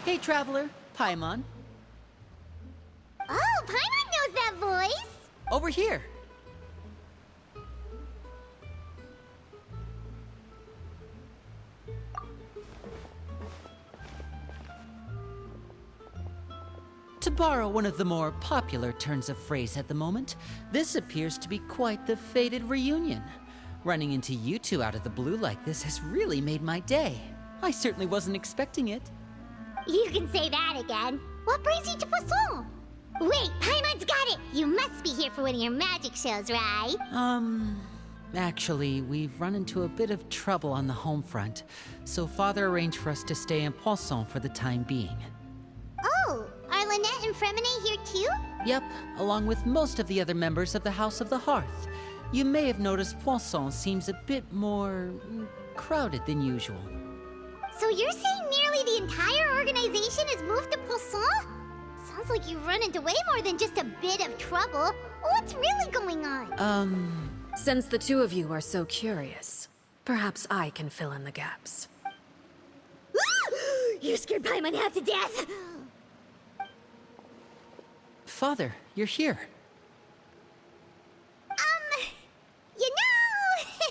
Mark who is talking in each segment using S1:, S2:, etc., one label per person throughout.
S1: Hey, Traveler. Paimon.
S2: Oh, Paimon knows that voice!
S1: Over here. To borrow one of the more popular turns of phrase at the moment, this appears to be quite the fated reunion. Running into you two out of the blue like this has really made my day. I certainly wasn't expecting it.
S2: You can say that again. What brings you to Poisson? Wait, Paimon's got it! You must be here for one of your magic shows, right?
S1: Actually, we've run into a bit of trouble on the home front, so Father arranged for us to stay in Poisson for the time being.
S2: Oh, are Lynette and Fremine here too?
S1: Yep, along with most of the other members of the House of the Hearth. You may have noticed Poisson seems a bit more crowded than usual.
S2: So you're saying nearly the entire organization has moved to Poisson? Sounds like you've run into way more than just a bit of trouble. What's really going on?
S3: Since the two of you are so curious, perhaps I can fill in the gaps.
S2: You scared Paimon half to death!
S1: Father, you're here.
S2: You know,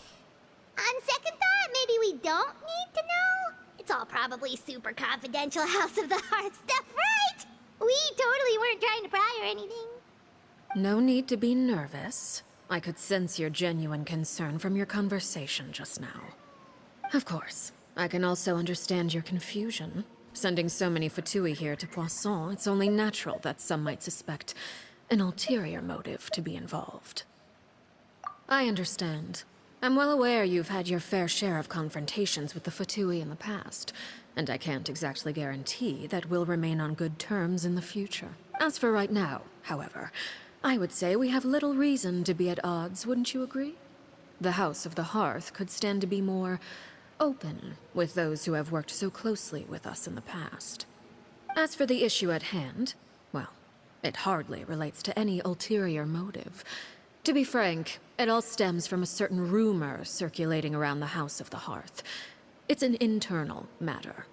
S2: on second thought, maybe we don't need to know. It's all probably super confidential House of the Heart stuff, right? We totally weren't trying to pry or anything.
S3: No need to be nervous. I could sense your genuine concern from your conversation just now. Of course, I can also understand your confusion. Sending so many Fatui here to Poisson, it's only natural that some might suspect an ulterior motive to be involved. I understand. I'm well aware you've had your fair share of confrontations with the Fatui in the past, and I can't exactly guarantee that we'll remain on good terms in the future. As for right now, however, I would say we have little reason to be at odds, wouldn't you agree? The House of the Hearth could stand to be more open with those who have worked so closely with us in the past. As for the issue at hand, well, it hardly relates to any ulterior motive. To be frank, it all stems from a certain rumor circulating around the House of the Hearth. It's an internal matter.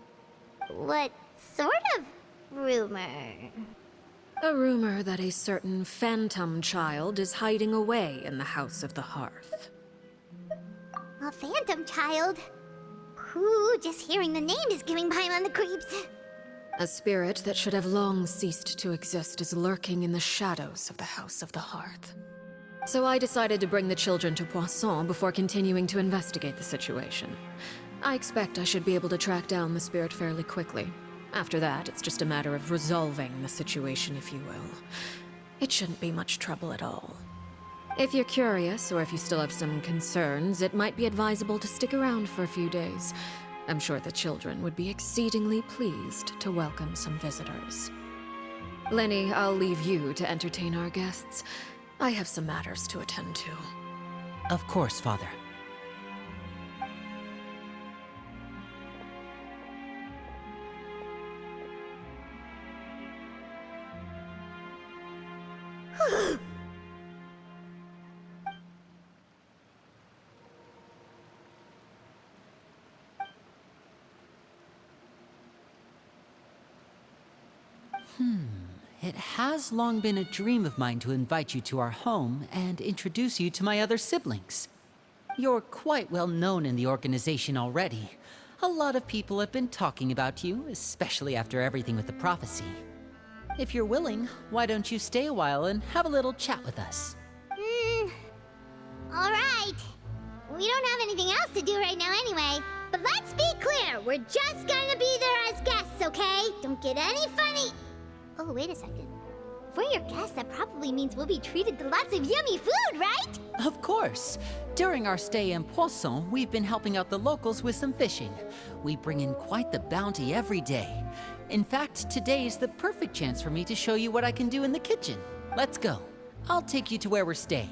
S2: What sort of rumor?
S3: A rumor that a certain phantom child is hiding away in the House of the Hearth.
S2: A phantom child? Ooh, just hearing the name is giving Paimon the creeps.
S3: A spirit that should have long ceased to exist is lurking in the shadows of the House of the Hearth. So I decided to bring the children to Poisson before continuing to investigate the situation. I expect I should be able to track down the spirit fairly quickly. After that, it's just a matter of resolving the situation, if you will. It shouldn't be much trouble at all. If you're curious, or if you still have some concerns, it might be advisable to stick around for a few days. I'm sure the children would be exceedingly pleased to welcome some visitors. Lenny, I'll leave you to entertain our guests. I have some matters to attend to.
S1: Of course, Father. It has long been a dream of mine to invite you to our home and introduce you to my other siblings. You're quite well known in the organization already. A lot of people have been talking about you, especially after everything with the prophecy. If you're willing, why don't you stay a while and have a little chat with us?
S2: Alright. We don't have anything else to do right now anyway. But let's be clear, we're just gonna be there as guests, okay? Don't get any funny. Oh, wait a second. If we're your guests, that probably means we'll be treated to lots of yummy food, right?
S1: Of course. During our stay in Poisson, we've been helping out the locals with some fishing. We bring in quite the bounty every day. In fact, today is the perfect chance for me to show you what I can do in the kitchen. Let's go. I'll take you to where we're staying.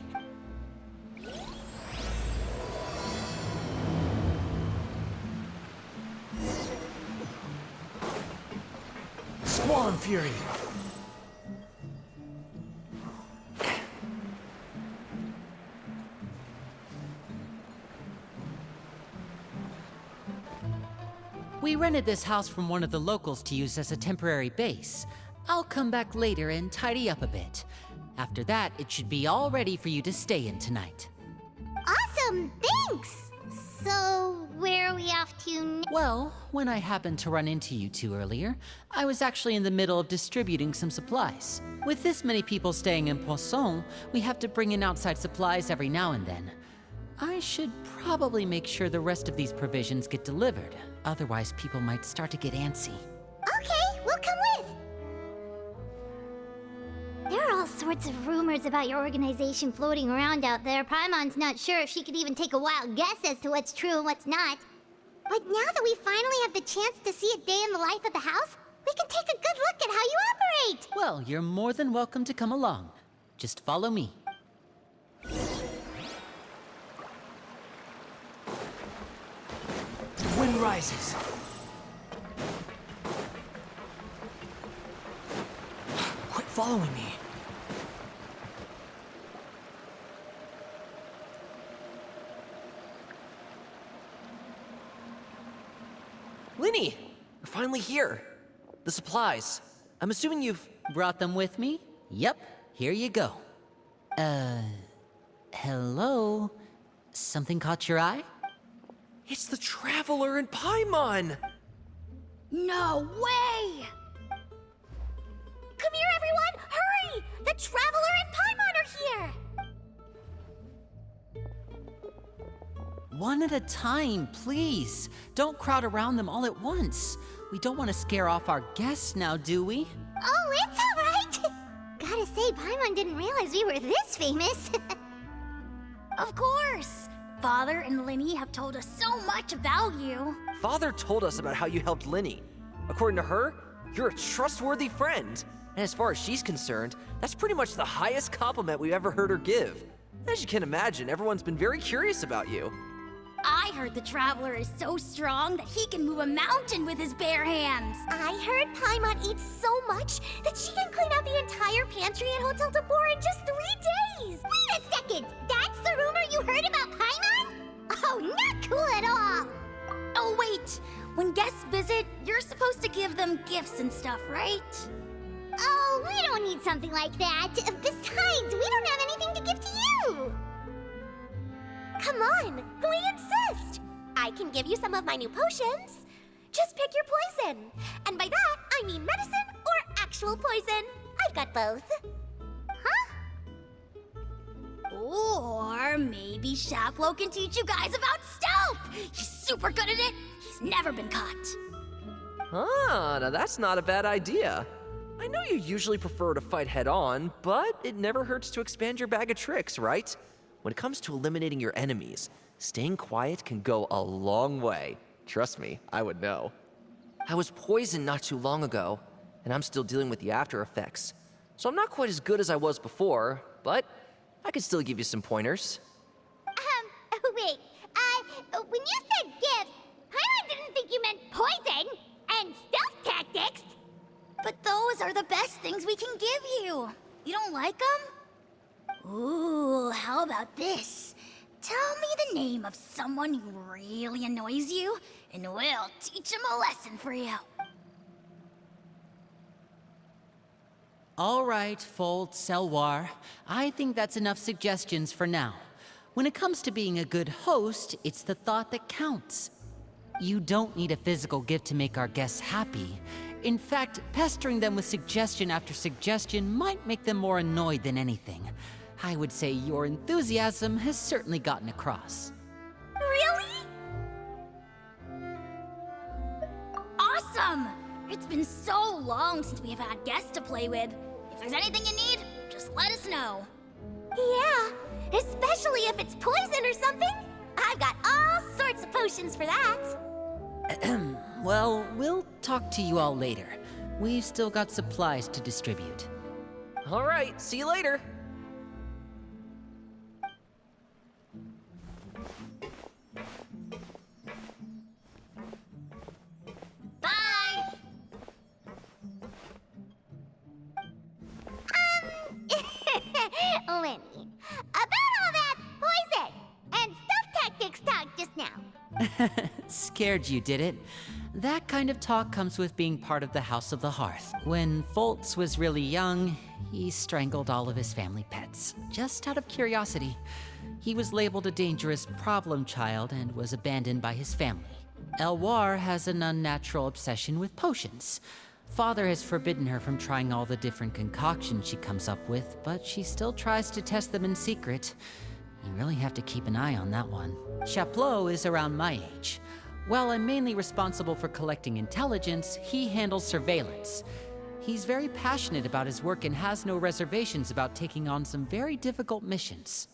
S4: Squall and Fury!
S1: We rented this house from one of the locals to use as a temporary base. I'll come back later and tidy up a bit. After that, it should be all ready for you to stay in tonight.
S2: Awesome, thanks! So, where are we off to now?
S1: Well, when I happened to run into you two earlier, I was actually in the middle of distributing some supplies. With this many people staying in Poisson, we have to bring in outside supplies every now and then. I should probably make sure the rest of these provisions get delivered. Otherwise, people might start to get antsy.
S2: Okay, we'll come with! There are all sorts of rumors about your organization floating around out there. Paimon's not sure if she could even take a wild guess as to what's true and what's not. But now that we finally have the chance to see a day in the life of the house, we can take a good look at how you operate!
S1: Well, you're more than welcome to come along. Just follow me.
S4: Wind rises. Quit following me. Linny! We're finally here. The supplies. I'm assuming you've...
S1: Brought them with me? Yep, here you go. Hello? Something caught your eye?
S4: It's the Traveler and Paimon!
S2: No way! Come here, everyone! Hurry! The Traveler and Paimon are here!
S1: One at a time, please. Don't crowd around them all at once. We don't want to scare off our guests now, do we?
S2: Oh, it's all right! Gotta say, Paimon didn't realize we were this famous.
S5: Of course! Father and Linny have told us so much about you.
S4: Father told us about how you helped Linny. According to her, you're a trustworthy friend. And as far as she's concerned, that's pretty much the highest compliment we've ever heard her give. As you can imagine, everyone's been very curious about you.
S5: I heard the Traveler is so strong that he can move a mountain with his bare hands.
S2: I heard Paimon eats so much that she can clean out the entire pantry at Hotel de Boer in just 3 days! Wait a second! That's the rumor you heard about Paimon? Oh, not cool at all!
S5: Oh, wait! When guests visit, you're supposed to give them gifts and stuff, right?
S2: Oh, we don't need something like that. Besides, we don't have anything to give to you! Come on, we insist! I can give you some of my new potions. Just pick your poison. And by that, I mean medicine or actual poison. I've got both. Huh?
S5: Or maybe Shaplo can teach you guys about stealth! He's super good at it! He's never been caught!
S4: Ah, now that's not a bad idea. I know you usually prefer to fight head-on, but it never hurts to expand your bag of tricks, right? When it comes to eliminating your enemies, staying quiet can go a long way. Trust me, I would know. I was poisoned not too long ago, and I'm still dealing with the after effects. So I'm not quite as good as I was before, but I can still give you some pointers.
S2: Wait. When you said gifts, Paimon didn't think you meant poison and stealth tactics.
S5: But those are the best things we can give you. You don't like them? Ooh, how about this? Tell me the name of someone who really annoys you, and we'll teach him a lesson for you.
S1: All right, Fold Selwar. I think that's enough suggestions for now. When it comes to being a good host, it's the thought that counts. You don't need a physical gift to make our guests happy. In fact, pestering them with suggestion after suggestion might make them more annoyed than anything. I would say your enthusiasm has certainly gotten across.
S2: Really?
S5: Awesome! It's been so long since we've had guests to play with. If there's anything you need, just let us know.
S2: Yeah, especially if it's poison or something. I've got all sorts of potions for that.
S1: Well, we'll talk to you all later. We've still got supplies to distribute.
S4: All right, see you later.
S5: Bye!
S2: Lenny, about all that poison and stealth tactics talk just now.
S1: Scared you, did it? That kind of talk comes with being part of the House of the Hearth. When Foltz was really young, he strangled all of his family pets, just out of curiosity. He was labeled a dangerous problem child and was abandoned by his family. Elwar has an unnatural obsession with potions. Father has forbidden her from trying all the different concoctions she comes up with, but she still tries to test them in secret. You really have to keep an eye on that one. Chaplot is around my age. While I'm mainly responsible for collecting intelligence, he handles surveillance. He's very passionate about his work and has no reservations about taking on some very difficult missions.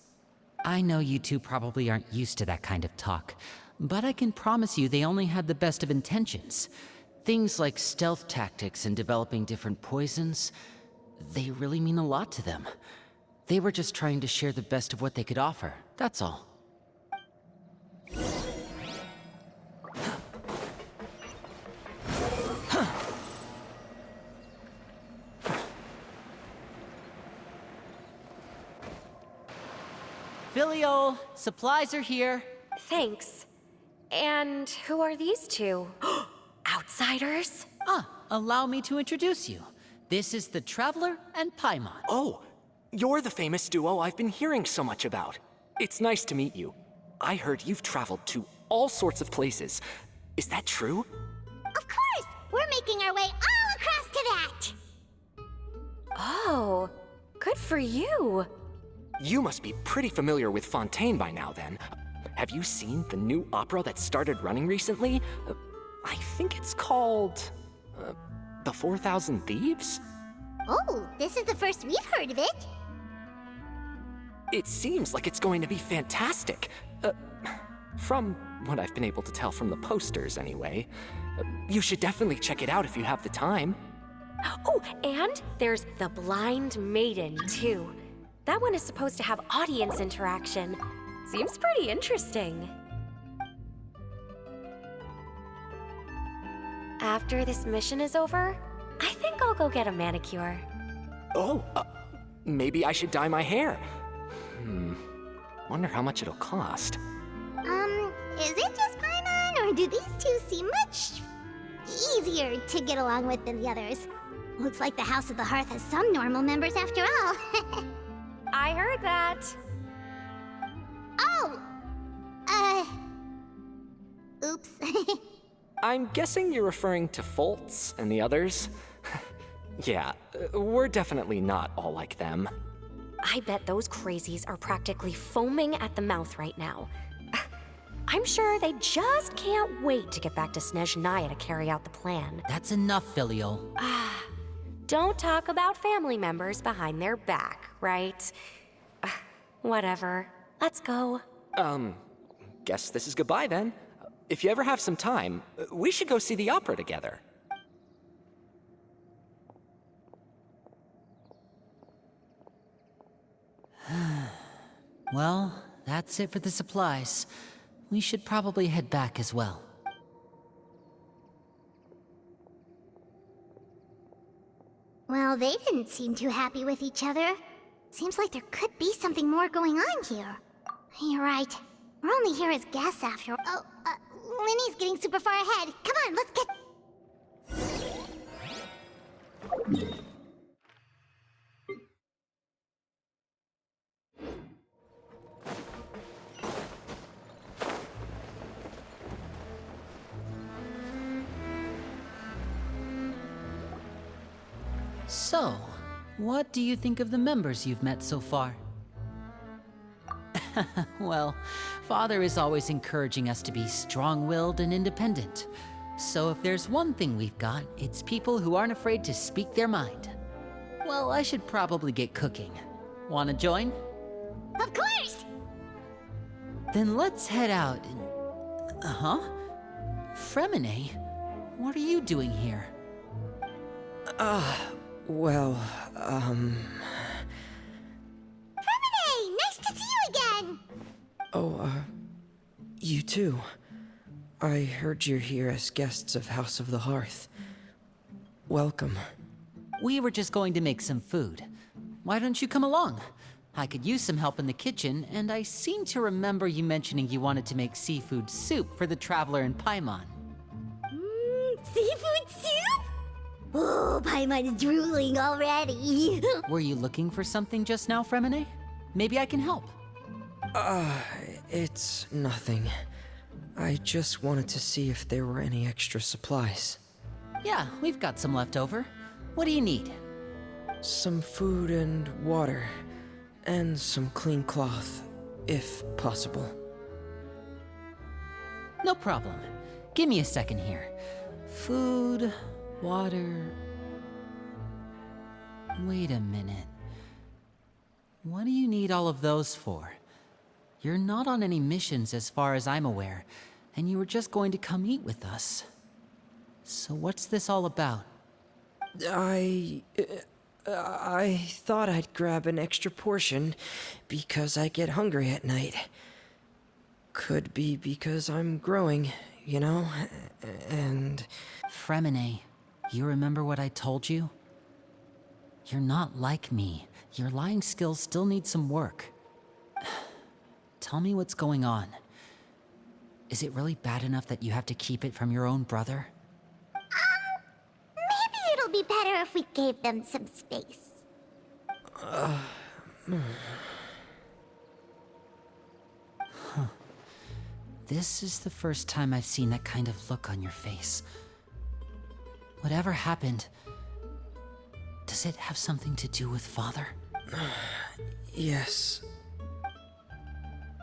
S1: I know you two probably aren't used to that kind of talk, but I can promise you they only had the best of intentions. Things like stealth tactics and developing different poisons, they really mean a lot to them. They were just trying to share the best of what they could offer, that's all. Filial, supplies are here.
S6: Thanks. And who are these two? Outsiders?
S1: Allow me to introduce you. This is the Traveler and Paimon.
S7: Oh, you're the famous duo I've been hearing so much about. It's nice to meet you. I heard you've traveled to all sorts of places. Is that true?
S2: Of course! We're making our way all across to that!
S6: Oh, good for you.
S7: You must be pretty familiar with Fontaine by now, then. Have you seen the new opera that started running recently? I think it's called... The 4,000 Thieves?
S2: Oh, this is the first we've heard of it.
S7: It seems like it's going to be fantastic. From what I've been able to tell from the posters, anyway. You should definitely check it out if you have the time.
S6: Oh, and there's The Blind Maiden, too. That one is supposed to have audience interaction. Seems pretty interesting. After this mission is over, I think I'll go get a manicure.
S7: Oh, maybe I should dye my hair. Wonder how much it'll cost.
S2: Is it just Paimon, or do these two seem much easier to get along with than the others? Looks like the House of the Hearth has some normal members after all.
S6: I heard that.
S2: Oh! Oops.
S7: I'm guessing you're referring to Foltz and the others? Yeah, we're definitely not all like them.
S6: I bet those crazies are practically foaming at the mouth right now. I'm sure they just can't wait to get back to Snezhnaya to carry out the plan.
S1: That's enough, Filial.
S6: Don't talk about family members behind their back, right? Whatever. Let's go.
S7: Guess this is goodbye then. If you ever have some time, we should go see the opera together.
S1: Well, that's it for the supplies. We should probably head back as well.
S2: Well, they didn't seem too happy with each other. Seems like there could be something more going on here. You're right. We're only here as guests after all. Oh, Linny's getting super far ahead. Come on, let's get...
S1: So, what do you think of the members you've met so far? Well, Father is always encouraging us to be strong-willed and independent. So if there's one thing we've got, it's people who aren't afraid to speak their mind. Well, I should probably get cooking. Wanna join?
S2: Of course!
S1: Then let's head out and... Fremine? What are you doing here?
S8: Well,
S2: Hey, nice to see you again!
S8: you too. I heard you're here as guests of House of the Hearth. Welcome.
S1: We were just going to make some food. Why don't you come along? I could use some help in the kitchen, and I seem to remember you mentioning you wanted to make seafood soup for the Traveler and Paimon.
S2: Oh, Paimon's drooling already.
S1: Were you looking for something just now, Fremine? Maybe I can help.
S8: It's nothing. I just wanted to see if there were any extra supplies.
S1: Yeah, we've got some left over. What do you need?
S8: Some food and water, and some clean cloth, if possible.
S1: No problem. Give me a second here. Food, water... Wait a minute. What do you need all of those for? You're not on any missions as far as I'm aware, and you were just going to come eat with us. So what's this all about?
S8: I thought I'd grab an extra portion because I get hungry at night. Could be because I'm growing, you know, and...
S1: Fremine, you remember what I told you? You're not like me. Your lying skills still need some work. Tell me what's going on. Is it really bad enough that you have to keep it from your own brother?
S2: Maybe it'll be better if we gave them some space.
S1: This is the first time I've seen that kind of look on your face. Whatever happened, does it have something to do with Father?
S8: Yes.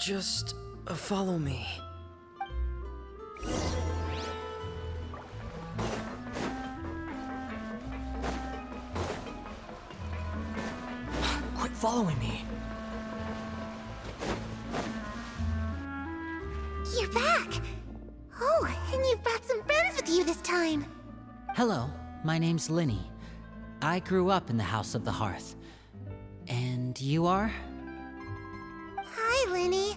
S8: Just follow me. Quit following me.
S5: You're back! Oh, and you've brought some friends with you this time.
S1: Hello, my name's Linny. I grew up in the House of the Hearth. And you are?
S5: Hi, Linny.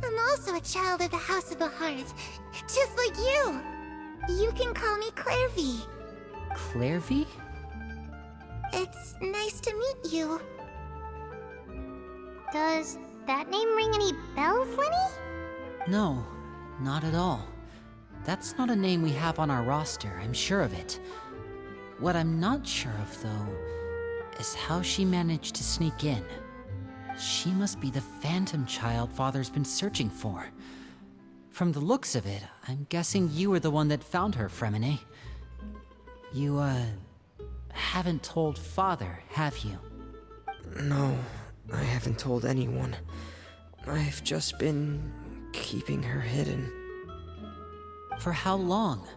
S5: I'm also a child of the House of the Hearth, just like you. You can call me Clairvy.
S1: Clairvy?
S5: It's nice to meet you.
S2: Does that name ring any bells, Linny?
S1: No, not at all. That's not a name we have on our roster, I'm sure of it. What I'm not sure of, though, is how she managed to sneak in. She must be the phantom child Father's been searching for. From the looks of it, I'm guessing you were the one that found her, Fremine. You, haven't told Father, have you?
S8: No, I haven't told anyone. I've just been keeping her hidden.
S1: For how long?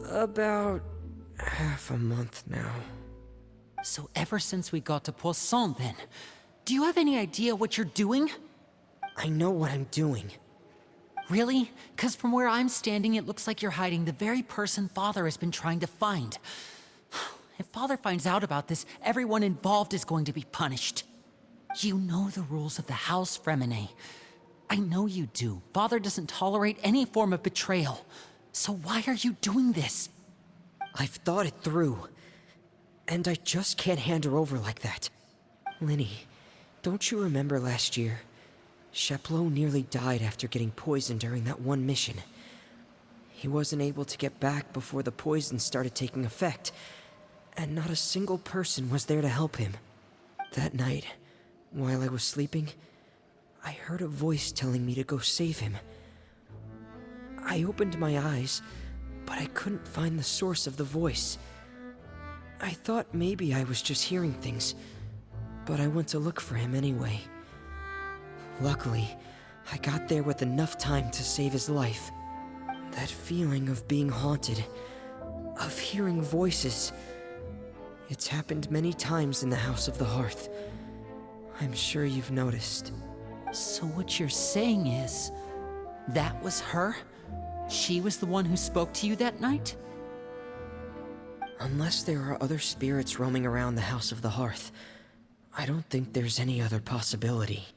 S8: About half a month now.
S1: So ever since we got to Poisson, then, do you have any idea what you're doing?
S8: I know what I'm doing.
S1: Really? 'Cause from where I'm standing, it looks like you're hiding the very person Father has been trying to find. If Father finds out about this, everyone involved is going to be punished. You know the rules of the house, Fremine. I know you do. Father doesn't tolerate any form of betrayal. So why are you doing this?
S8: I've thought it through. And I just can't hand her over like that. Linny, don't you remember last year? Sheplo nearly died after getting poisoned during that one mission. He wasn't able to get back before the poison started taking effect, and not a single person was there to help him. That night, while I was sleeping, I heard a voice telling me to go save him. I opened my eyes, but I couldn't find the source of the voice. I thought maybe I was just hearing things, but I went to look for him anyway. Luckily, I got there with enough time to save his life. That feeling of being haunted, of hearing voices, it's happened many times in the House of the Hearth. I'm sure you've noticed.
S1: So what you're saying is, that was her? She was the one who spoke to you that night?
S8: Unless there are other spirits roaming around the House of the Hearth, I don't think there's any other possibility.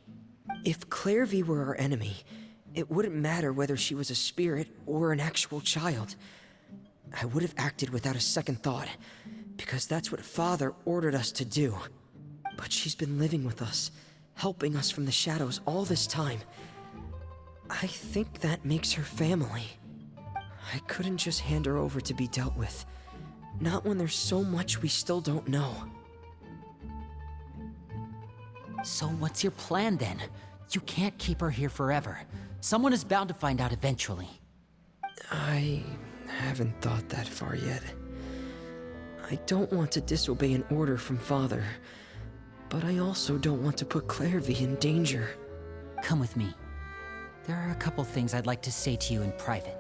S8: If Clairvy were our enemy, it wouldn't matter whether she was a spirit or an actual child. I would have acted without a second thought, because that's what Father ordered us to do. But she's been living with us, helping us from the shadows all this time. I think that makes her family. I couldn't just hand her over to be dealt with. Not when there's so much we still don't know.
S1: So what's your plan then? You can't keep her here forever. Someone is bound to find out eventually.
S8: I haven't thought that far yet. I don't want to disobey an order from Father, but I also don't want to put Clairvy in danger.
S1: Come with me. There are a couple things I'd like to say to you in private.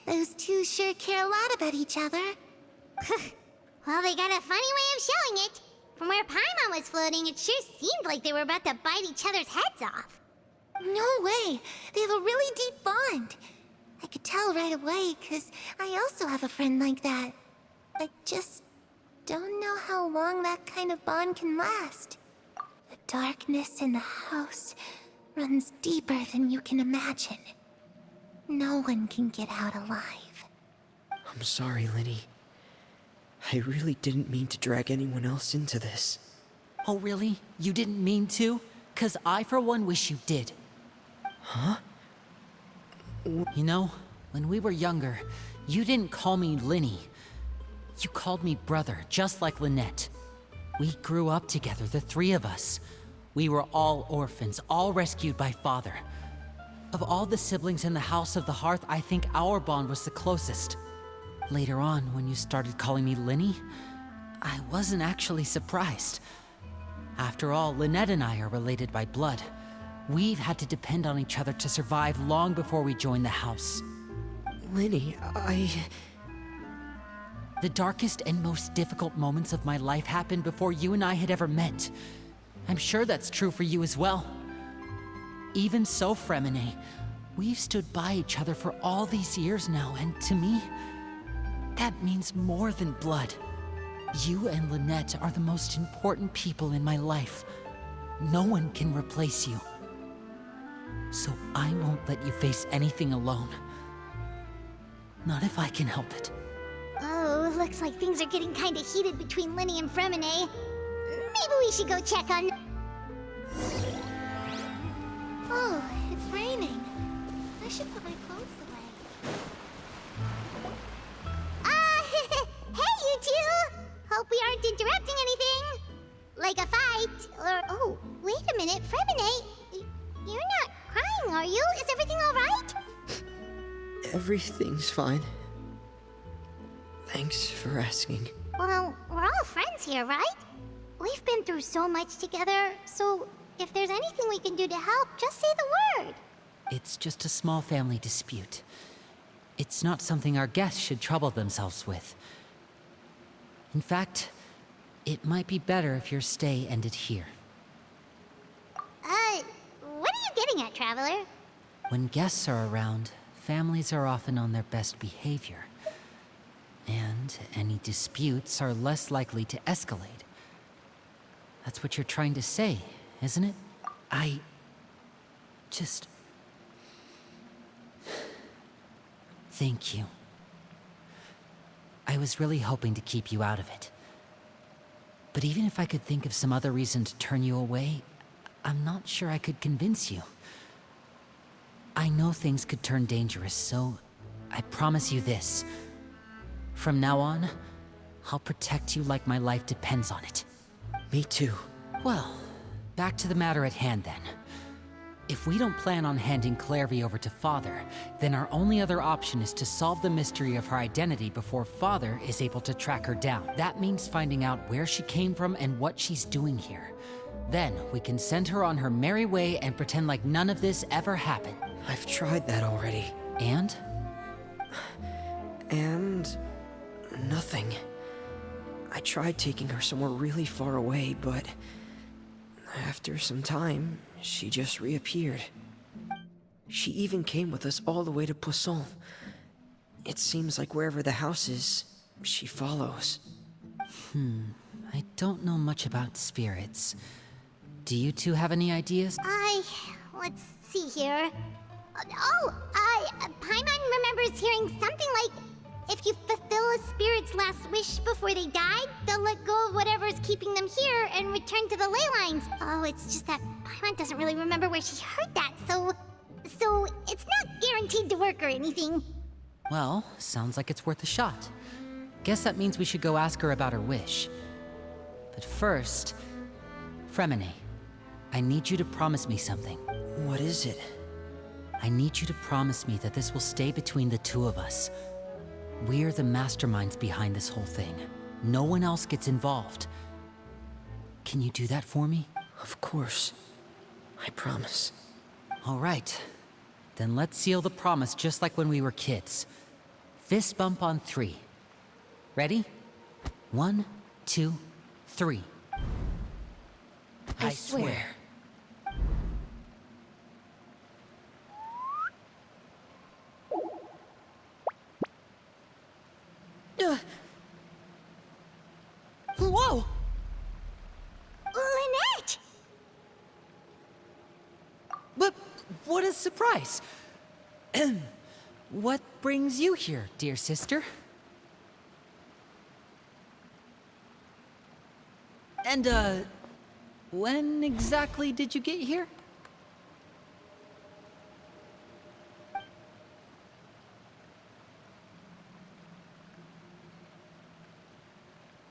S2: Those two sure care a lot about each other. Well, they got a funny way of showing it. From where Paimon was floating, it sure seemed like they were about to bite each other's heads off.
S5: No way! They have a really deep bond. I could tell right away, 'cause I also have a friend like that. I just don't know how long that kind of bond can last. The darkness in the house runs deeper than you can imagine. No one can get out alive.
S8: I'm sorry, Linny. I really didn't mean to drag anyone else into this.
S1: Oh, really? You didn't mean to? 'Cause I, for one, wish you did.
S8: Huh?
S1: You know, when we were younger, you didn't call me Linny. You called me brother, just like Lynette. We grew up together, the three of us. We were all orphans, all rescued by Father. Of all the siblings in the House of the Hearth, I think our bond was the closest. Later on, when you started calling me Linny, I wasn't actually surprised. After all, Lynette and I are related by blood. We've had to depend on each other to survive long before we joined the house.
S8: Linny,
S1: The darkest and most difficult moments of my life happened before you and I had ever met. I'm sure that's true for you as well. Even so, Fremine, we've stood by each other for all these years now, and to me, that means more than blood. You and Lynette are the most important people in my life. No one can replace you. So I won't let you face anything alone. Not if I can help it.
S2: Oh, looks like things are getting kinda heated between Linny and Fremine. Maybe we should go check on...
S5: Oh, it's raining. I should put my clothes away.
S2: Hey, you two! Hope we aren't interrupting anything. Like a fight, or... Oh, wait a minute, Fremine. You're not crying, are you? Is everything alright?
S8: everything's fine. Thanks for asking.
S2: Well, we're all friends here, right? We've been through so much together, so if there's anything we can do to help, just say the word.
S1: It's just a small family dispute. It's not something our guests should trouble themselves with. In fact, it might be better if your stay ended here.
S2: What are you getting at, Traveler?
S1: When guests are around, families are often on their best behavior. And any disputes are less likely to escalate. That's what you're trying to say, isn't it? I just... Thank you. I was really hoping to keep you out of it. But even if I could think of some other reason to turn you away, I'm not sure I could convince you. I know things could turn dangerous, so I promise you this. From now on, I'll protect you like my life depends on it.
S8: Me too.
S1: Well, back to the matter at hand then. If we don't plan on handing Clairvy over to Father, then our only other option is to solve the mystery of her identity before Father is able to track her down. That means finding out where she came from and what she's doing here. Then we can send her on her merry way and pretend like none of this ever happened.
S8: I've tried that already.
S1: And?
S8: And... nothing. I tried taking her somewhere really far away, but... after some time, she just reappeared. She even came with us all the way to Poisson. It seems like wherever the house is, she follows.
S1: I don't know much about spirits. Do you two have any ideas?
S2: Let's see here. Paimon remembers hearing something like if you fulfill a spirit's last wish before they died, they'll let go of whatever is keeping them here and return to the ley lines. Oh, it's just that Paimon doesn't really remember where she heard that, so it's not guaranteed to work or anything.
S1: Well, sounds like it's worth a shot. Guess that means we should go ask her about her wish. But first, Fremine, I need you to promise me something.
S8: What is it?
S1: I need you to promise me that this will stay between the two of us. We're the masterminds behind this whole thing. No one else gets involved. Can you do that for me?
S8: Of course. I promise.
S1: All right. Then let's seal the promise just like when we were kids. Fist bump on 3. Ready? 1, 2, 3.
S8: I swear.
S1: Whoa!
S2: Lynette!
S1: But what a surprise! What brings you here, dear sister? And, when exactly did you get here?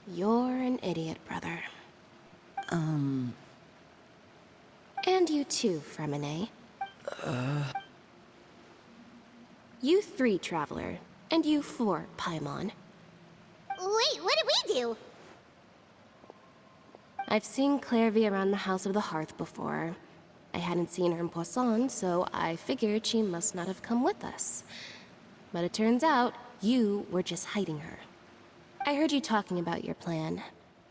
S6: You're an idiot, brother. And you too, Fremine. You 3, Traveler. And you 4, Paimon.
S2: Wait, what did we do?
S6: I've seen Clairvy around the House of the Hearth before. I hadn't seen her in Poisson, so I figured she must not have come with us. But it turns out, you were just hiding her. I heard you talking about your plan.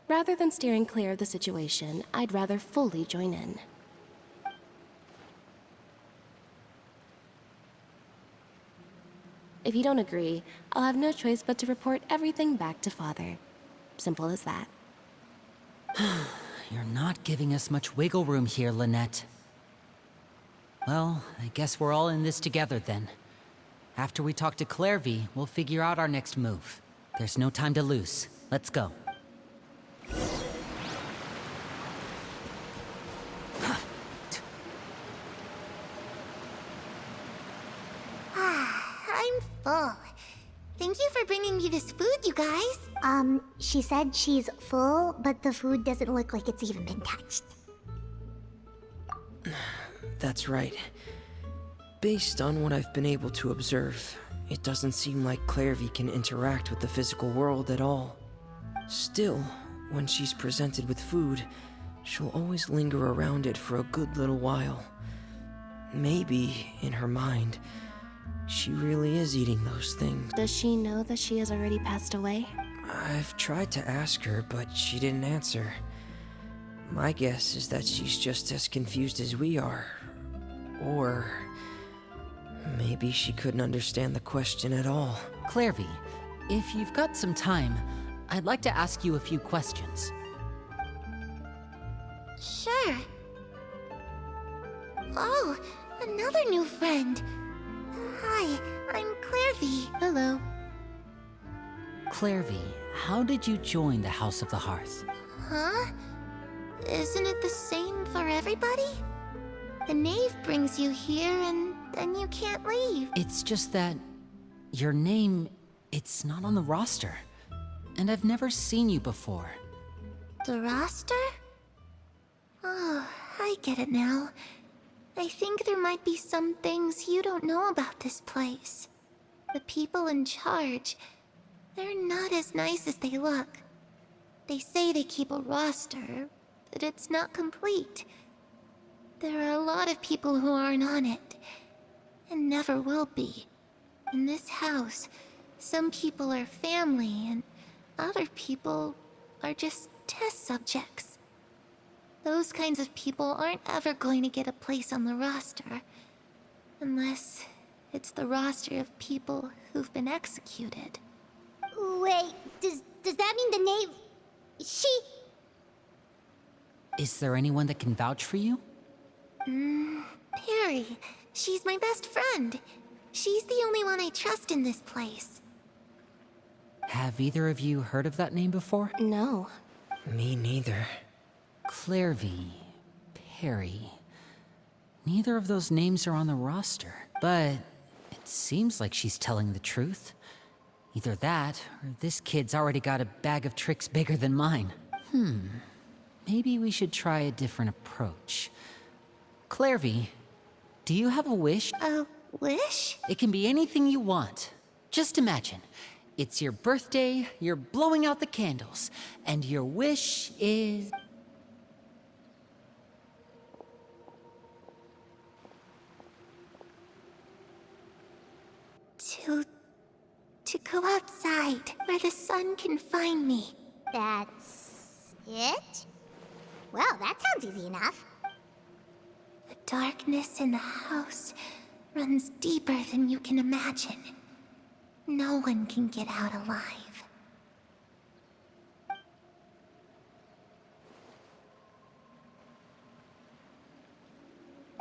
S6: Rather than steering clear of the situation, I'd rather fully join in. If you don't agree, I'll have no choice but to report everything back to Father. Simple as that.
S1: You're not giving us much wiggle room here, Lynette. Well, I guess we're all in this together then. After we talk to Clairvy, we'll figure out our next move. There's no time to lose. Let's go.
S5: I'm full. Thank you for bringing me this food, you guys.
S2: She said she's full, but the food doesn't look like it's even been touched.
S8: That's right. Based on what I've been able to observe, it doesn't seem like Clairvy can interact with the physical world at all. Still, when she's presented with food, she'll always linger around it for a good little while. Maybe, in her mind, she really is eating those things.
S6: Does she know that she has already passed away?
S8: I've tried to ask her, but she didn't answer. My guess is that she's just as confused as we are. Or maybe she couldn't understand the question at all.
S1: Clairvy, if you've got some time, I'd like to ask you a few questions.
S5: Sure. Oh, another new friend. Hi, I'm Clairvy.
S6: Hello.
S1: Clairvy, how did you join the House of the Hearth?
S5: Huh? Isn't it the same for everybody? The knave brings you here and then you can't leave.
S1: It's just that your name, it's not on the roster. And I've never seen you before.
S5: The roster? Oh, I get it now. I think there might be some things you don't know about this place. The people in charge, they're not as nice as they look. They say they keep a roster, but it's not complete. There are a lot of people who aren't on it, and never will be. In this house, some people are family, and other people are just test subjects. Those kinds of people aren't ever going to get a place on the roster, unless it's the roster of people who've been executed.
S2: Wait, does that mean the knave... She...
S1: Is there anyone that can vouch for you?
S5: Perry. She's my best friend. She's the only one I trust in this place.
S1: Have either of you heard of that name before?
S6: No.
S8: Me neither.
S1: Clairvy, Perry. Neither of those names are on the roster, but it seems like she's telling the truth. Either that, or this kid's already got a bag of tricks bigger than mine. Maybe we should try a different approach. Clairvy, do you have a wish?
S5: A wish?
S1: It can be anything you want. Just imagine. It's your birthday, you're blowing out the candles, and your wish is...
S5: To go outside, where the sun can find me.
S2: That's it? Well, that sounds easy enough.
S5: The darkness in the house runs deeper than you can imagine. No one can get out alive.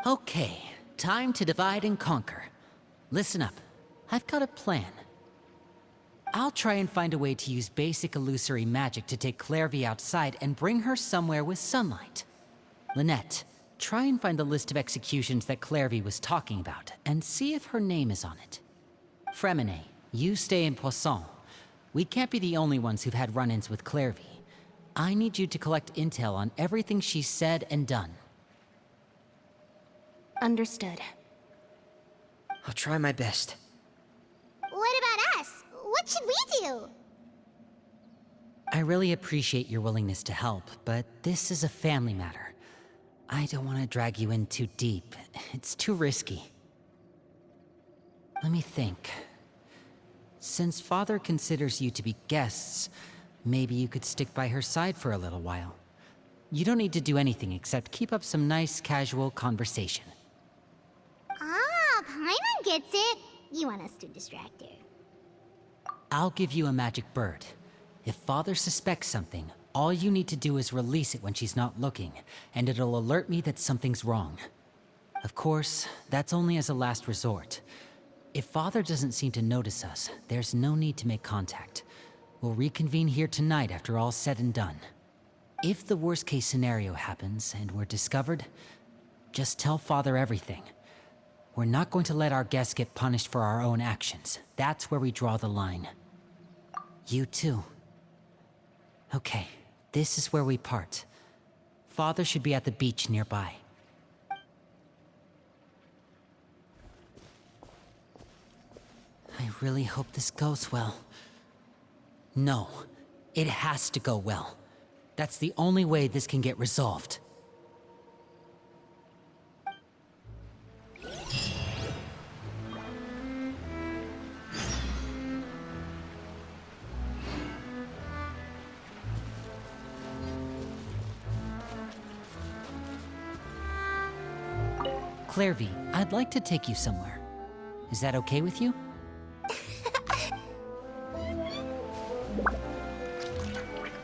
S1: Okay, time to divide and conquer. Listen up, I've got a plan. I'll try and find a way to use basic illusory magic to take Clairvy outside and bring her somewhere with sunlight. Lynette, try and find the list of executions that Clairvy was talking about, and see if her name is on it. Fremine, you stay in Poisson. We can't be the only ones who've had run-ins with Clairvy. I need you to collect intel on everything she's said and done.
S6: Understood.
S8: I'll try my best.
S2: What about us? What should we do?
S1: I really appreciate your willingness to help, but this is a family matter. I don't want to drag you in too deep. It's too risky. Let me think. Since Father considers you to be guests, maybe you could stick by her side for a little while. You don't need to do anything except keep up some nice, casual conversation.
S2: Ah, Paimon gets it. You want us to distract her.
S1: I'll give you a magic bird. If Father suspects something, all you need to do is release it when she's not looking, and it'll alert me that something's wrong. Of course, that's only as a last resort. If Father doesn't seem to notice us, there's no need to make contact. We'll reconvene here tonight after all's said and done. If the worst-case scenario happens and we're discovered, just tell Father everything. We're not going to let our guests get punished for our own actions. That's where we draw the line. You too. Okay, this is where we part. Father should be at the beach nearby. I really hope this goes well. No, it has to go well. That's the only way this can get resolved. Clairvy, I'd like to take you somewhere. Is that okay with you?